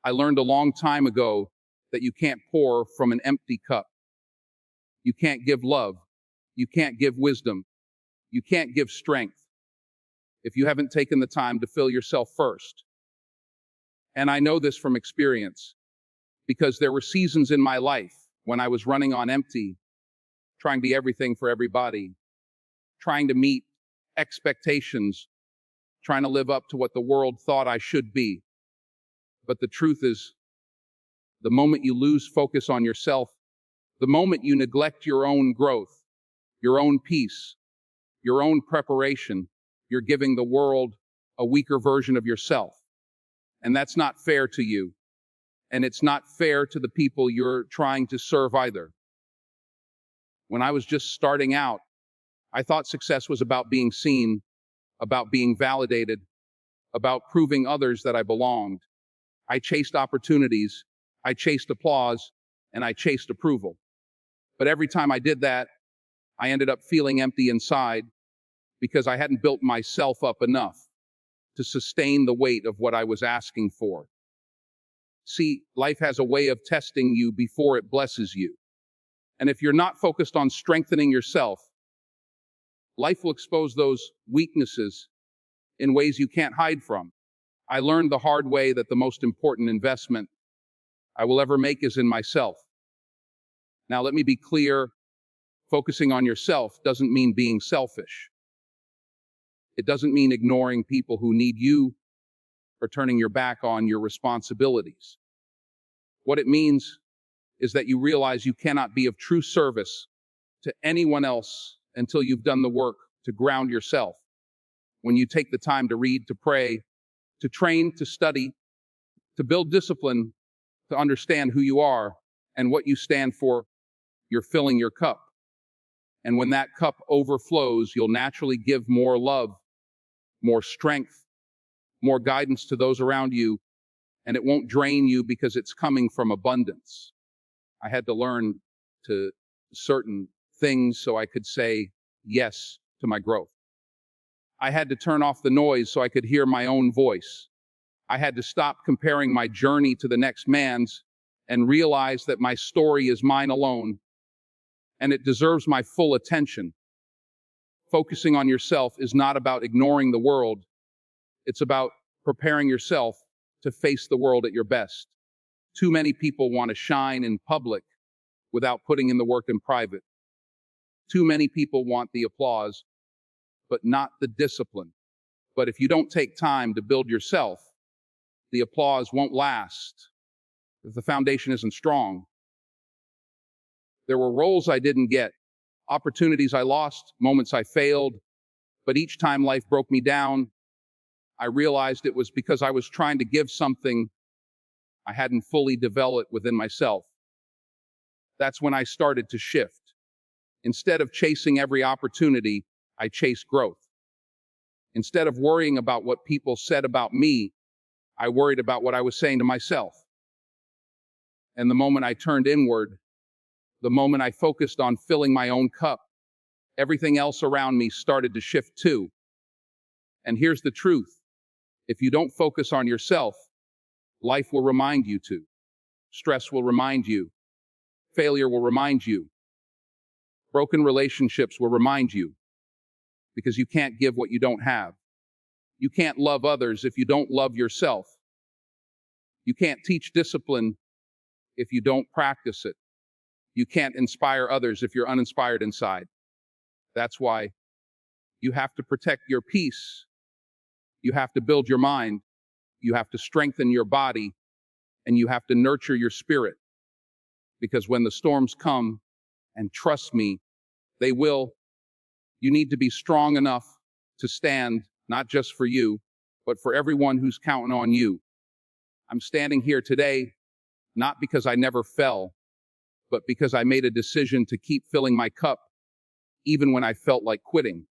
I learned a long time ago that you can't pour from an empty cup. You can't give love. You can't give wisdom. You can't give strength if you haven't taken the time to fill yourself first. And I know this from experience because there were seasons in my life when I was running on empty, trying to be everything for everybody, trying to meet expectations, trying to live up to what the world thought I should be. But the truth is, the moment you lose focus on yourself, the moment you neglect your own growth, your own peace, your own preparation, you're giving the world a weaker version of yourself. And that's not fair to you. And it's not fair to the people you're trying to serve either. When I was just starting out, I thought success was about being seen, about being validated, about proving others that I belonged. I chased opportunities, I chased applause, and I chased approval. But every time I did that, I ended up feeling empty inside because I hadn't built myself up enough to sustain the weight of what I was asking for. See, life has a way of testing you before it blesses you. And if you're not focused on strengthening yourself, life will expose those weaknesses in ways you can't hide from. I learned the hard way that the most important investment I will ever make is in myself. Now, let me be clear. Focusing on yourself doesn't mean being selfish. It doesn't mean ignoring people who need you or turning your back on your responsibilities. What it means is that you realize you cannot be of true service to anyone else until you've done the work to ground yourself. When you take the time to read, to pray, to train, to study, to build discipline, to understand who you are and what you stand for, you're filling your cup. And when that cup overflows, you'll naturally give more love, more strength, more guidance to those around you, and it won't drain you because it's coming from abundance. I had to learn to certain things so I could say yes to my growth. I had to turn off the noise so I could hear my own voice. I had to stop comparing my journey to the next man's and realize that my story is mine alone, and it deserves my full attention. Focusing on yourself is not about ignoring the world. It's about preparing yourself to face the world at your best. Too many people want to shine in public without putting in the work in private. Too many people want the applause, but not the discipline. But if you don't take time to build yourself, the applause won't last if the foundation isn't strong. There were roles I didn't get, opportunities I lost, moments I failed, but each time life broke me down, I realized it was because I was trying to give something I hadn't fully developed within myself. That's when I started to shift. Instead of chasing every opportunity, I chased growth. Instead of worrying about what people said about me, I worried about what I was saying to myself. And the moment I turned inward, the moment I focused on filling my own cup, everything else around me started to shift too. And here's the truth. If you don't focus on yourself, life will remind you to. Stress will remind you. Failure will remind you. Broken relationships will remind you. Because you can't give what you don't have. You can't love others if you don't love yourself. You can't teach discipline if you don't practice it. You can't inspire others if you're uninspired inside. That's why you have to protect your peace. You have to build your mind. You have to strengthen your body. And you have to nurture your spirit. Because when the storms come, and trust me, they will, you need to be strong enough to stand, not just for you, but for everyone who's counting on you. I'm standing here today, not because I never fell, but because I made a decision to keep filling my cup, even when I felt like quitting.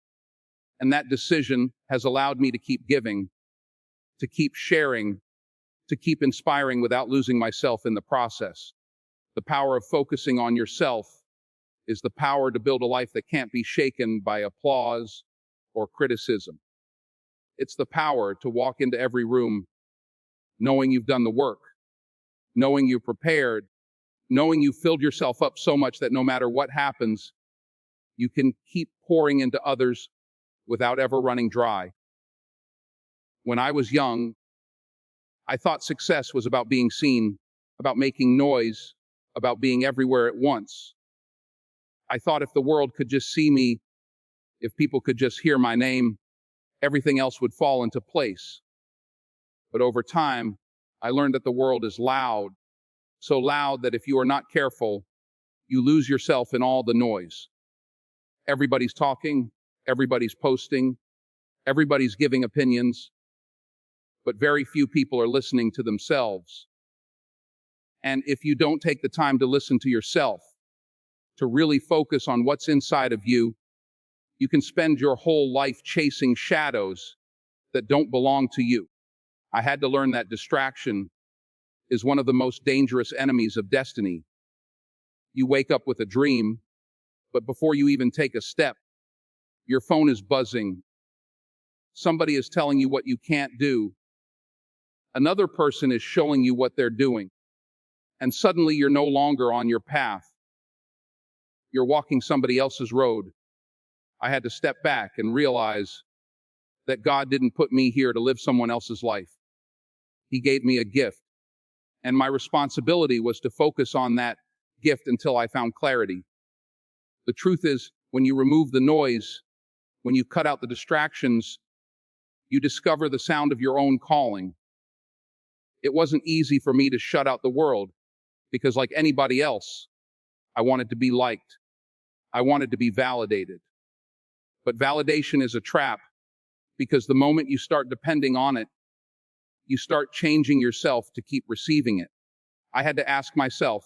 And that decision has allowed me to keep giving, to keep sharing, to keep inspiring without losing myself in the process. The power of focusing on yourself is the power to build a life that can't be shaken by applause or criticism. It's the power to walk into every room knowing you've done the work, knowing you're prepared, knowing you filled yourself up so much that no matter what happens, you can keep pouring into others without ever running dry. When I was young, I thought success was about being seen, about making noise, about being everywhere at once. I thought if the world could just see me, if people could just hear my name, everything else would fall into place. But over time, I learned that the world is loud, so loud that if you are not careful, you lose yourself in all the noise. Everybody's talking, everybody's posting, everybody's giving opinions, but very few people are listening to themselves. And if you don't take the time to listen to yourself, to really focus on what's inside of you, you can spend your whole life chasing shadows that don't belong to you. I had to learn that distraction is one of the most dangerous enemies of destiny. You wake up with a dream, but before you even take a step, your phone is buzzing. Somebody is telling you what you can't do. Another person is showing you what they're doing. And suddenly you're no longer on your path. You're walking somebody else's road. I had to step back and realize that God didn't put me here to live someone else's life. He gave me a gift. And my responsibility was to focus on that gift until I found clarity. The truth is, when you remove the noise, when you cut out the distractions, you discover the sound of your own calling. It wasn't easy for me to shut out the world because, like anybody else, I wanted to be liked. I wanted to be validated. But validation is a trap because the moment you start depending on it, you start changing yourself to keep receiving it. I had to ask myself,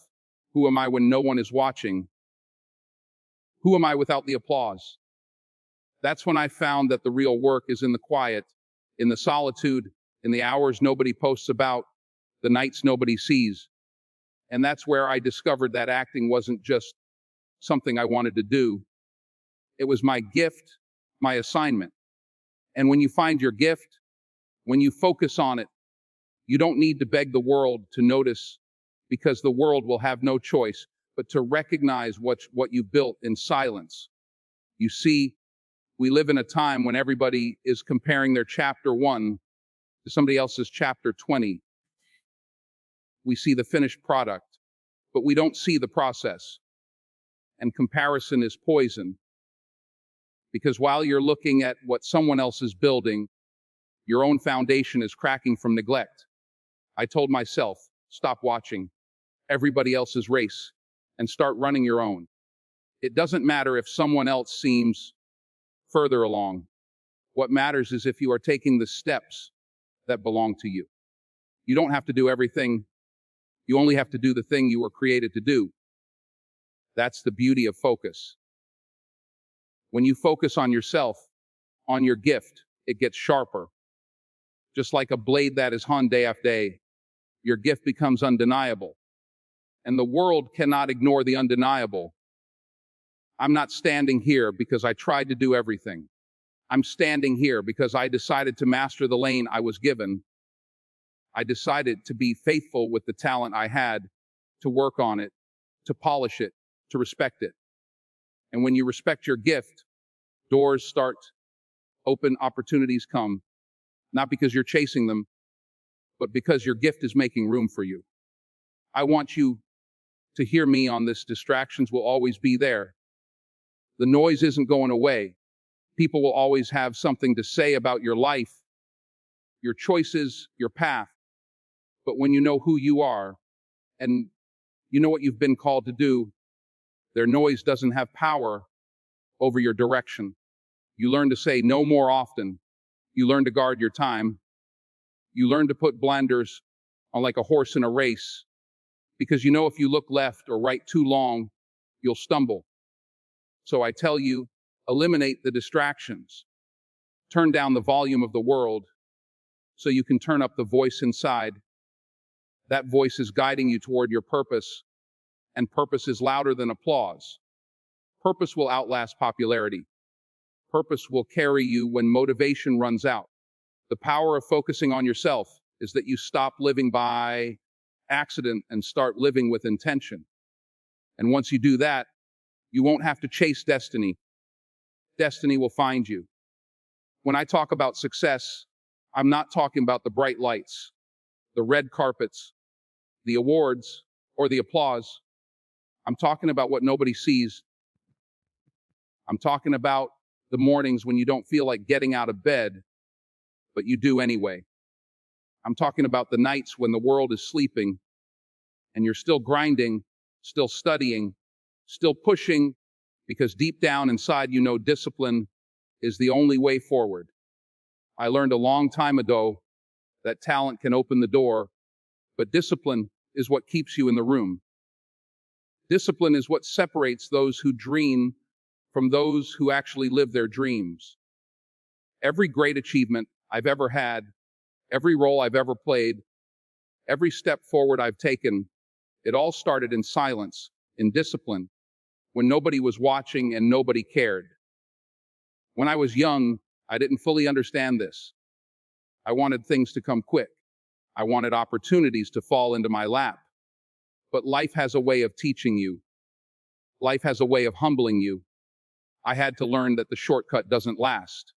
who am I when no one is watching? Who am I without the applause? That's when I found that the real work is in the quiet, in the solitude, in the hours nobody posts about, the nights nobody sees. And that's where I discovered that acting wasn't just something I wanted to do. It was my gift, my assignment. And when you find your gift, when you focus on it, you don't need to beg the world to notice because the world will have no choice but to recognize what you built in silence. You see, we live in a time when everybody is comparing their chapter 1 to somebody else's chapter 20. We see the finished product, but we don't see the process. And comparison is poison. Because while you're looking at what someone else is building, your own foundation is cracking from neglect. I told myself, stop watching everybody else's race and start running your own. It doesn't matter if someone else seems further along. What matters is if you are taking the steps that belong to you. You don't have to do everything. You only have to do the thing you were created to do. That's the beauty of focus. When you focus on yourself, on your gift, it gets sharper. Just like a blade that is honed day after day, your gift becomes undeniable. And the world cannot ignore the undeniable. I'm not standing here because I tried to do everything. I'm standing here because I decided to master the lane I was given. I decided to be faithful with the talent I had, to work on it, to polish it, to respect it. And when you respect your gift, doors start open, opportunities come, not because you're chasing them, but because your gift is making room for you. I want you to hear me on this. Distractions will always be there. The noise isn't going away. People will always have something to say about your life, your choices, your path. But when you know who you are and you know what you've been called to do, their noise doesn't have power over your direction. You learn to say no more often. You learn to guard your time. You learn to put blinders on like a horse in a race, because you know if you look left or right too long, you'll stumble. So I tell you, eliminate the distractions. Turn down the volume of the world so you can turn up the voice inside. That voice is guiding you toward your purpose, and purpose is louder than applause. Purpose will outlast popularity. Purpose will carry you when motivation runs out. The power of focusing on yourself is that you stop living by accident and start living with intention. And once you do that, you won't have to chase destiny. Destiny will find you. When I talk about success, I'm not talking about the bright lights, the red carpets, the awards, or the applause. I'm talking about what nobody sees. I'm talking about the mornings when you don't feel like getting out of bed, but you do anyway. I'm talking about the nights when the world is sleeping and you're still grinding, still studying, still pushing, because deep down inside you know discipline is the only way forward. I learned a long time ago that talent can open the door, but discipline is what keeps you in the room. Discipline is what separates those who dream from those who actually live their dreams. Every great achievement I've ever had, every role I've ever played, every step forward I've taken, it all started in silence, in discipline, when nobody was watching and nobody cared. When I was young, I didn't fully understand this. I wanted things to come quick. I wanted opportunities to fall into my lap. But life has a way of teaching you. Life has a way of humbling you. I had to learn that the shortcut doesn't last.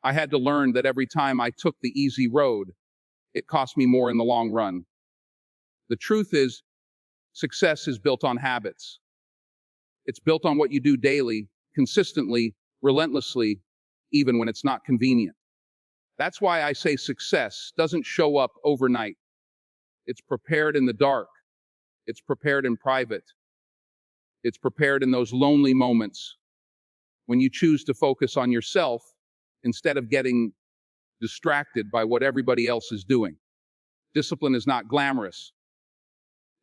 I had to learn that every time I took the easy road, it cost me more in the long run. The truth is, success is built on habits. It's built on what you do daily, consistently, relentlessly, even when it's not convenient. That's why I say success doesn't show up overnight. It's prepared in the dark. It's prepared in private. It's prepared in those lonely moments when you choose to focus on yourself instead of getting distracted by what everybody else is doing. Discipline is not glamorous.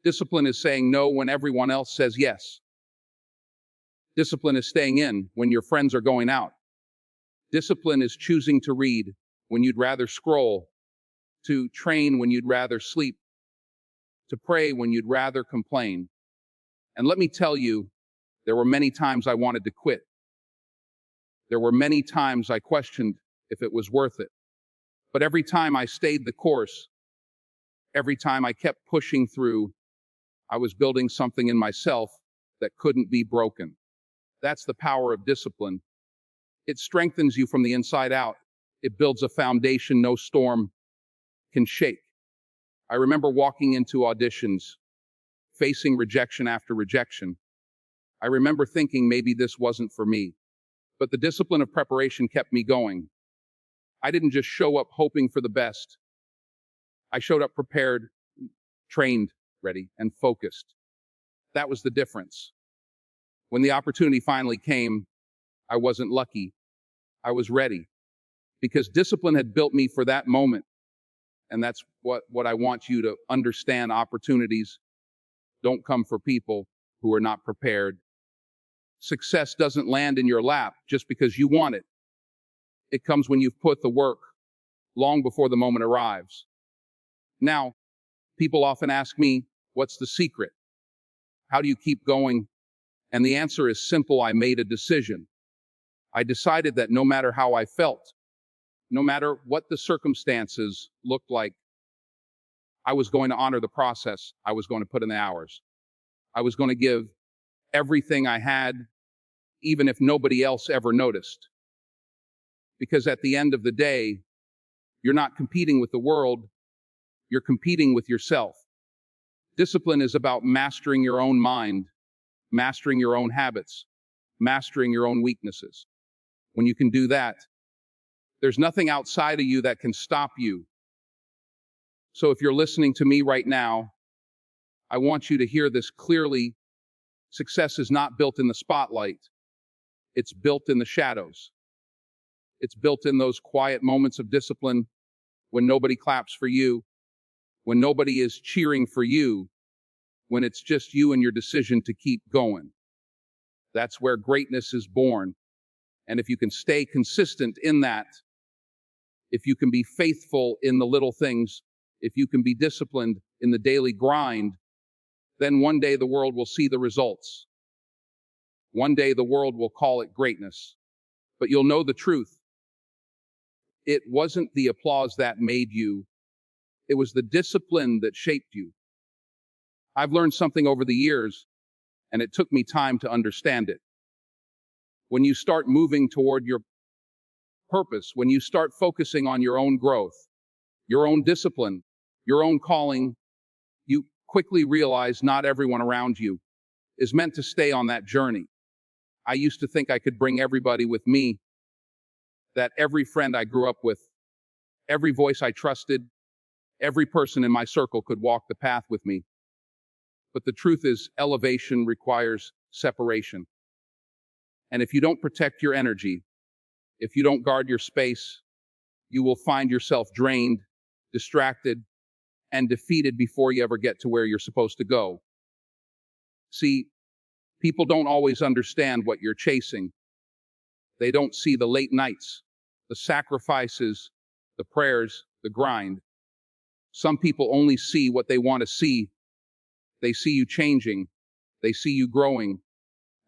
Discipline is saying no when everyone else says yes. Discipline is staying in when your friends are going out. Discipline is choosing to read when you'd rather scroll, to train when you'd rather sleep, to pray when you'd rather complain. And let me tell you, there were many times I wanted to quit. There were many times I questioned if it was worth it. But every time I stayed the course, every time I kept pushing through, I was building something in myself that couldn't be broken. That's the power of discipline. It strengthens you from the inside out. It builds a foundation no storm can shake. I remember walking into auditions, facing rejection after rejection. I remember thinking maybe this wasn't for me. But the discipline of preparation kept me going. I didn't just show up hoping for the best. I showed up prepared, trained, ready, and focused. That was the difference. When the opportunity finally came, I wasn't lucky. I was ready. Because discipline had built me for that moment. And that's what I want you to understand. Opportunities don't come for people who are not prepared. Success doesn't land in your lap just because you want it. It comes when you've put the work long before the moment arrives. Now, people often ask me, what's the secret? How do you keep going? And the answer is simple. I made a decision. I decided that no matter how I felt, no matter what the circumstances looked like, I was going to honor the process. I was going to put in the hours. I was going to give everything I had, even if nobody else ever noticed. Because at the end of the day, you're not competing with the world, you're competing with yourself. Discipline is about mastering your own mind, mastering your own habits, mastering your own weaknesses. When you can do that, there's nothing outside of you that can stop you. So if you're listening to me right now, I want you to hear this clearly. Success is not built in the spotlight. It's built in the shadows. It's built in those quiet moments of discipline when nobody claps for you, when nobody is cheering for you, when it's just you and your decision to keep going. That's where greatness is born. And if you can stay consistent in that, if you can be faithful in the little things, if you can be disciplined in the daily grind, then one day the world will see the results. One day the world will call it greatness. But you'll know the truth. It wasn't the applause that made you. It was the discipline that shaped you. I've learned something over the years, and it took me time to understand it. When you start moving toward your purpose, when you start focusing on your own growth, your own discipline, your own calling, you quickly realize not everyone around you is meant to stay on that journey. I used to think I could bring everybody with me, that every friend I grew up with, every voice I trusted, every person in my circle could walk the path with me. But the truth is, elevation requires separation. And if you don't protect your energy, if you don't guard your space, you will find yourself drained, distracted, and defeated before you ever get to where you're supposed to go. See, people don't always understand what you're chasing. They don't see the late nights, the sacrifices, the prayers, the grind. Some people only see what they want to see. They see you changing. They see you growing.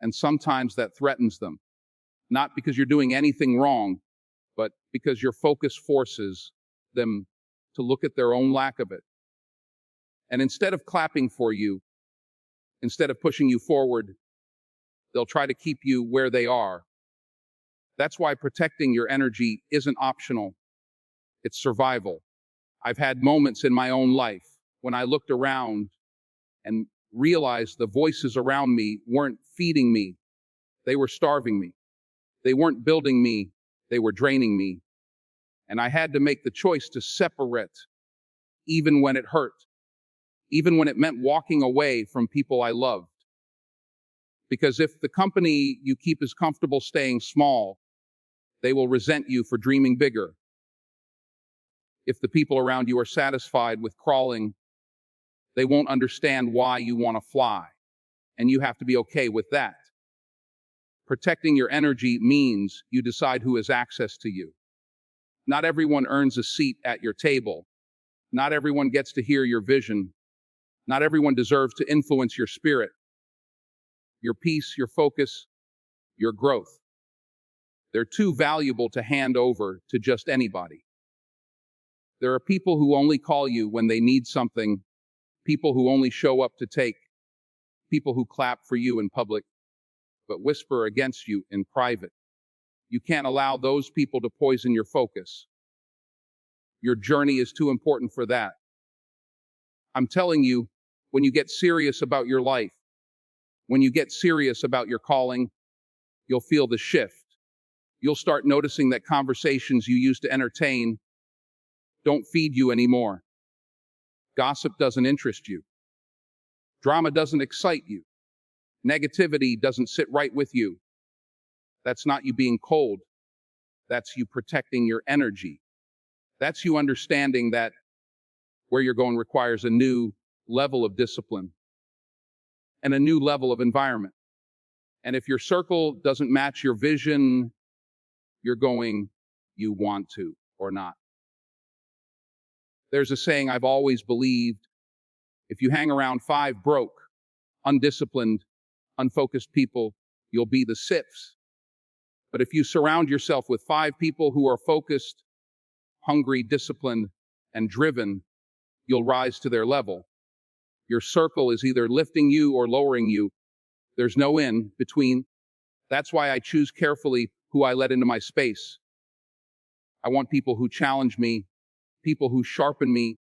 And sometimes that threatens them. Not because you're doing anything wrong, but because your focus forces them to look at their own lack of it. And instead of clapping for you, instead of pushing you forward, they'll try to keep you where they are. That's why protecting your energy isn't optional. It's survival. I've had moments in my own life when I looked around and realized the voices around me weren't feeding me. They were starving me. They weren't building me. They were draining me. And I had to make the choice to separate, even when it hurt, even when it meant walking away from people I loved. Because if the company you keep is comfortable staying small, they will resent you for dreaming bigger. If the people around you are satisfied with crawling, they won't understand why you want to fly. And you have to be okay with that. Protecting your energy means you decide who has access to you. Not everyone earns a seat at your table. Not everyone gets to hear your vision. Not everyone deserves to influence your spirit, your peace, your focus, your growth. They're too valuable to hand over to just anybody. There are people who only call you when they need something, people who only show up to take, people who clap for you in public, but whisper against you in private. You can't allow those people to poison your focus. Your journey is too important for that. I'm telling you, when you get serious about your life, when you get serious about your calling, you'll feel the shift. You'll start noticing that conversations you used to entertain don't feed you anymore. Gossip doesn't interest you. Drama doesn't excite you. Negativity doesn't sit right with you. That's not you being cold. That's you protecting your energy. That's you understanding that where you're going requires a new level of discipline and a new level of environment. And if your circle doesn't match your vision, you're going, you want to or not. There's a saying I've always believed: if you hang around 5 broke, undisciplined, unfocused people, you'll be the 6th. But if you surround yourself with 5 people who are focused, hungry, disciplined, and driven, you'll rise to their level. Your circle is either lifting you or lowering you. There's no in between. That's why I choose carefully who I let into my space. I want people who challenge me, people who sharpen me,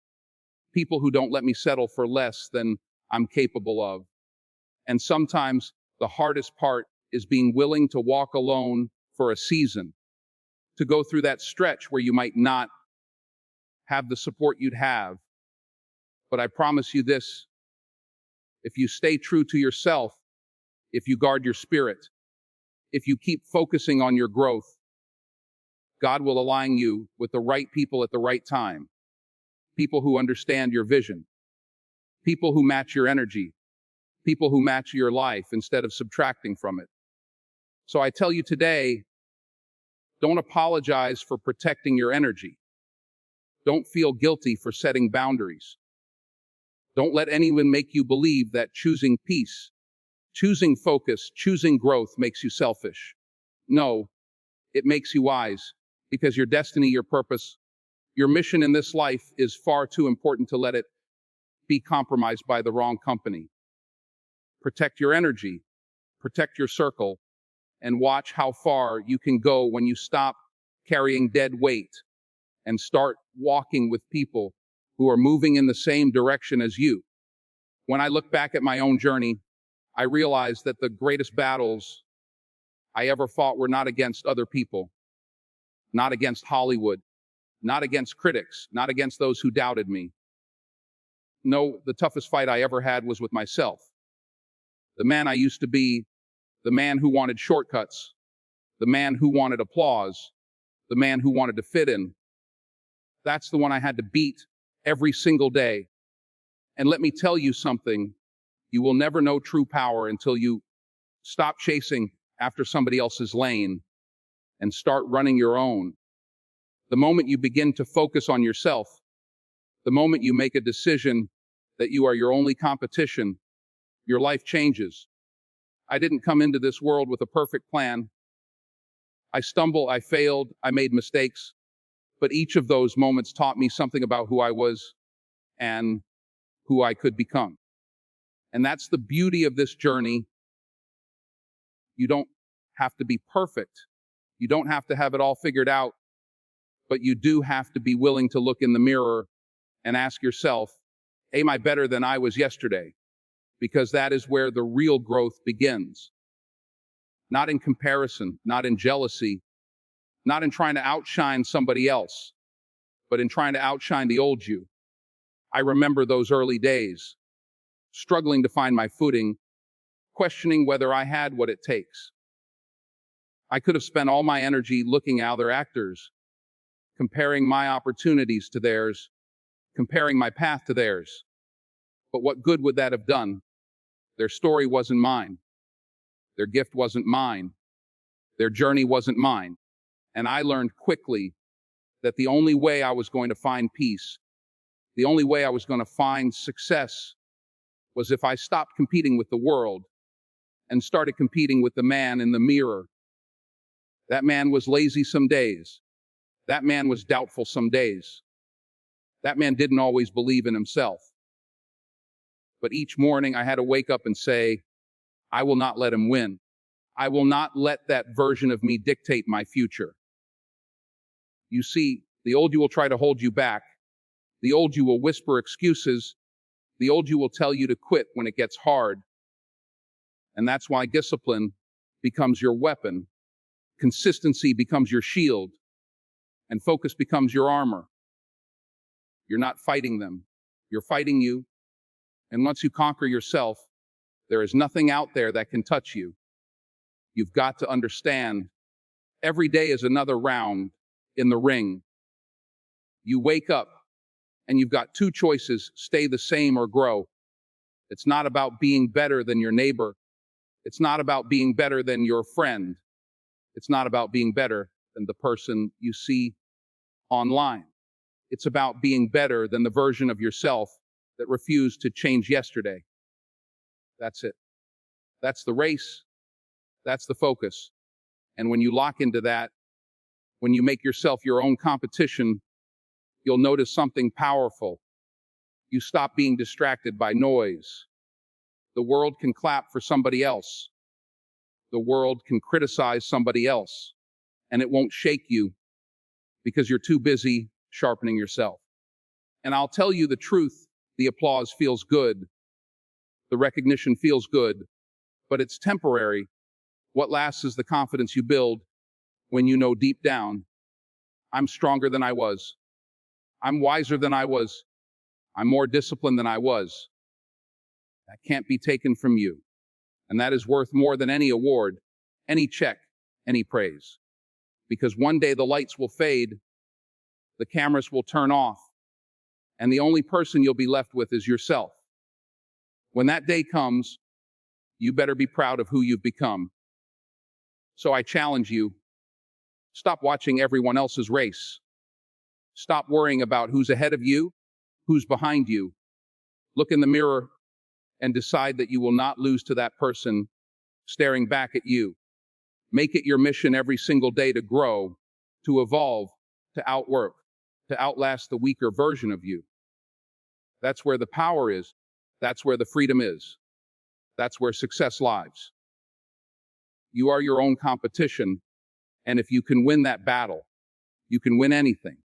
people who don't let me settle for less than I'm capable of. And sometimes the hardest part is being willing to walk alone for a season, to go through that stretch where you might not have the support you'd have. But I promise you this: if you stay true to yourself, if you guard your spirit, if you keep focusing on your growth, God will align you with the right people at the right time. People who understand your vision, people who match your energy, people who match your life instead of subtracting from it. So I tell you today, don't apologize for protecting your energy. Don't feel guilty for setting boundaries. Don't let anyone make you believe that choosing peace, choosing focus, choosing growth makes you selfish. No, it makes you wise, because your destiny, your purpose, your mission in this life is far too important to let it be compromised by the wrong company. Protect your energy, protect your circle, and watch how far you can go when you stop carrying dead weight and start walking with people who are moving in the same direction as you. When I look back at my own journey, I realized that the greatest battles I ever fought were not against other people, not against Hollywood, not against critics, not against those who doubted me. No, the toughest fight I ever had was with myself. The man I used to be, the man who wanted shortcuts, the man who wanted applause, the man who wanted to fit in. That's the one I had to beat every single day. And let me tell you something, you will never know true power until you stop chasing after somebody else's lane and start running your own. The moment you begin to focus on yourself, the moment you make a decision that you are your only competition, your life changes. I didn't come into this world with a perfect plan. I stumbled, I failed, I made mistakes, but each of those moments taught me something about who I was and who I could become. And that's the beauty of this journey. You don't have to be perfect. You don't have to have it all figured out, but you do have to be willing to look in the mirror and ask yourself, am I better than I was yesterday? Because that is where the real growth begins. Not in comparison, not in jealousy, not in trying to outshine somebody else, but in trying to outshine the old you. I remember those early days, struggling to find my footing, questioning whether I had what it takes. I could have spent all my energy looking at other actors, comparing my opportunities to theirs, comparing my path to theirs. But what good would that have done? Their story wasn't mine. Their gift wasn't mine. Their journey wasn't mine. And I learned quickly that the only way I was going to find peace, the only way I was going to find success, was if I stopped competing with the world and started competing with the man in the mirror. That man was lazy some days. That man was doubtful some days. That man didn't always believe in himself. But each morning I had to wake up and say, I will not let him win. I will not let that version of me dictate my future. You see, the old you will try to hold you back. The old you will whisper excuses. The old you will tell you to quit when it gets hard. And that's why discipline becomes your weapon. Consistency becomes your shield. And focus becomes your armor. You're not fighting them. You're fighting you. And once you conquer yourself, there is nothing out there that can touch you. You've got to understand, every day is another round in the ring. You wake up and you've got two choices, stay the same or grow. It's not about being better than your neighbor. It's not about being better than your friend. It's not about being better than the person you see online. It's about being better than the version of yourself that refused to change yesterday. That's it. That's the race. That's the focus. And when you lock into that, when you make yourself your own competition, you'll notice something powerful. You stop being distracted by noise. The world can clap for somebody else. The world can criticize somebody else, and it won't shake you because you're too busy sharpening yourself. And I'll tell you the truth, the applause feels good. The recognition feels good, but it's temporary. What lasts is the confidence you build when you know deep down, I'm stronger than I was. I'm wiser than I was. I'm more disciplined than I was. That can't be taken from you. And that is worth more than any award, any check, any praise. Because one day the lights will fade, the cameras will turn off, and the only person you'll be left with is yourself. When that day comes, you better be proud of who you've become. So I challenge you, stop watching everyone else's race. Stop worrying about who's ahead of you, who's behind you. Look in the mirror and decide that you will not lose to that person staring back at you. Make it your mission every single day to grow, to evolve, to outwork, to outlast the weaker version of you. That's where the power is. That's where the freedom is. That's where success lies. You are your own competition, and if you can win that battle, you can win anything.